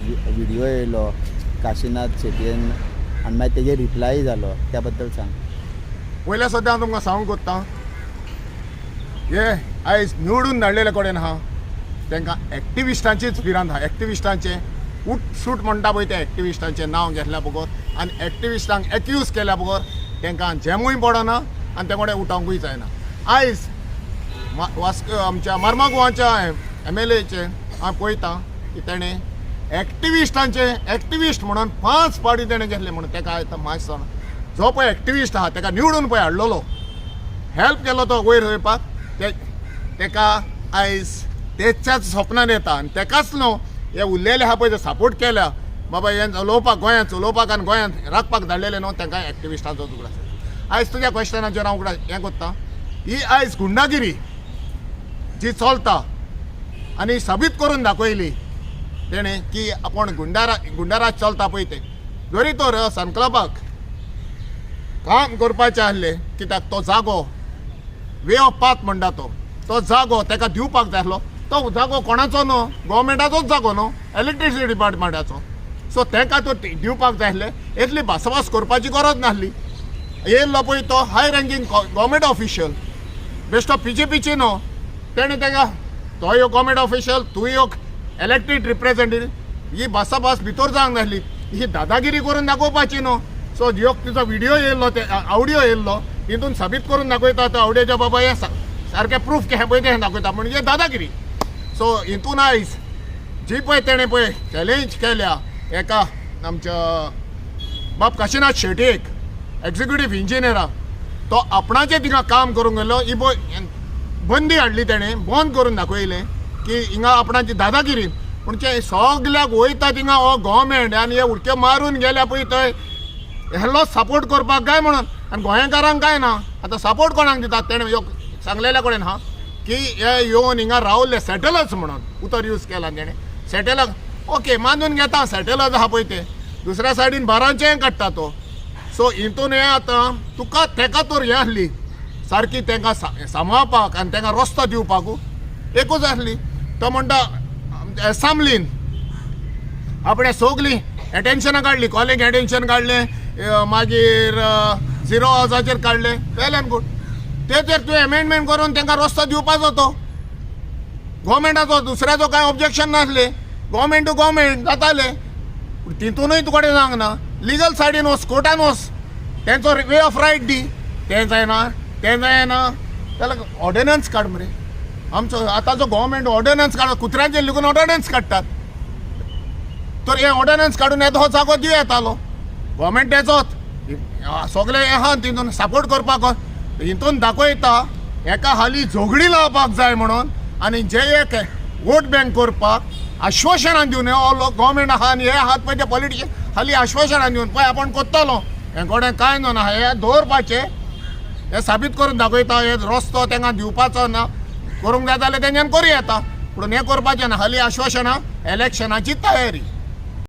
Video येयलो काशीनाथ शेटयेन आनी मागीर तेजे रिप्लाय जालो त्या बद्दल सांग. पयल्या सद्या हांव तुमकां सांगूंक कोत्ता हे आयज निवडून धाडलेले कडेन आहा तांकां एक्टिविस्टांचीच भिरांत आहा. एक्टिविस्टांचे उठ सूट म्हणटा पळय त्या एक्टिविस्टांचें नांव घेतल्या बगर आनी एक्टिविस्टांक एक्यूज केल्या बगर तांकां जेमूय पडना आनी ते कडेन उठोवंकूय जायना. आयज आमच्या मार्मागुवाच्या MLAचे हांव पळयतां की तेणें एक्टिविस्ट म्हणून 5 पावटी तेणें घेतले म्हणून ताका आयज मातसो जो पळय एक्टिविस्ट आहा ताका निवडून पळय हाडलेलो हेल्प केलो तो वयर वयपाक ताका आयज तेच्याच सपनान येता आनी ताकाच न्हू हे उरलेले आहा पळय ते सपोर्ट केल्या बाबा हें चलोवपाक गोंयांत चलोवपाक आनी गोंयांत राखपाक धाडलेले न्हू तांकां एक्टिविस्टांचो तुकडो आसा. आयज तुज्या क्वेश्चनाचेर हांव हें कोत्ता ही आयज गुंडागिरी जी चलता आनी साबीत करून दाखयली तेणें की आपूण गुंडाराज चलता पळय ते जरी तर सन क्लबाक काम करपाचें आसलें कित्याक तो जागो वे ऑफ पाथ म्हणटा तो जागो ताका दिवपाक जाय आसलो. तो जागो कोणाचो न्हू गव्हर्मेंटाचोच जागो न्हू इलेक्ट्रिसिटी डिपार्टमेंटाचो. सो ताका तो दिवपाक जाय आसलें इतली भासाभास करपाची गरज नासली. येयल्लो पळय तो high ranking government official best of PJPची न्हू तेणें ताका तो यो गव्हर्मेंट ऑफिशियल तूं यो इलेक्टेड रिप्रेझेंटेटिव्ह ही भासाभास भितर जावंक नासली. ही दादागिरी करून दाखोवपाची न्हू. सो जो तुजो व्हिडिओ येयल्लो ते ऑडियो येयल्लो हितून साबीत करून दाखयता तो ऑडियोच्या बाबा हे सारकें प्रूफ केहे पळय तें दाखयता म्हणजे दादागिरी. सो हितून आयज जी पळय तेणें पळय चॅलेंज केल्या एका आमच्या बाब काशीनाथ शेटयेक एक्झिक्युटीव इंजिनियराक तो आपणाचें थिंगा काम करूंक गेलो ही बंदी हाडली तेणें बंद करून दाखयलें की हिंगा आपणाची दादागिरी पूण ते सगल्याक वयता थिंगा हो गव्हर्मेंट आनी हे उडके मारून गेल्या पळय थंय हेल्लो सपोर्ट करपाक काय म्हणून आनी गोंयकारांक काय ना. आतां सपोर्ट कोणाक दितात तेणें सांगलेल्या कडेन हा की हे येवन हिंगा रावल्ले सेटलर्स म्हणून उतर यूज केला तेणें सेटलर ओके मानून घेता सेटलर्स आहा पळय ते दुसऱ्या सायडीन बारांचें काडटा तो. सो हितून हे आतां तुका तेका तर हें आसली सारकी तांकां सांबाळपाक आनी तांकां रस्तो दिवपाकू एकूच आसली. तो म्हणटा एसांब्लीन आपणें सगलीं एटेन्शनां काडलीं कॉलिंग एटेन्शन काडलें मागीर 0 हावजाचेर काडलें वेल एंड गूड. तेचेर तुवें एमेंडमेंट करून तांकां रस्तो दिवपाचो तो गव्हर्मेंटाचो दुसऱ्याचो कांय ऑब्जेक्शन नासलें गव्हर्मेंट टू गव्हर्मेंट जातालें. तितूनय तुकडे सांगना लिगल सायडीन वच कोर्टान वच तेंचो वे ऑफ रायट दी तें जायना जाल्यार ऑर्डिनन्स काड मरे. आमचो आतांचो गव्हर्मेंट ऑर्डिनन्स काड कुत्र्यांचेर लिगून ऑर्डिनन्स काडटात तर हे ऑर्डिनन्स काडून येता हो जागो दिवं येतालो गव्हर्मेंट तेचोच सगळे आहा तितून सपोर्ट करपाक हितून दाखयता एका हाली झगडी लावपाक जाय म्हणून आनी जे एक वोट बँक करपाक आश्वासनां दिवन गव्हर्मेंट आहा आनी हे आहात पळय ते पॉलिटिशियन हाली आश्वासनां दिवन पळय आपण कोत्तालो हे कोणें कांय न्हू ना हे दवरपाचें हे साबीत करून दाखयता हे रस्तो तांकां दिवपाचो ना करूंक जाय जाल्यार तेंच्यान करूं येता पूण हें करपाचें ना हाली आश्वासनां इलेक्शनाची तयारी.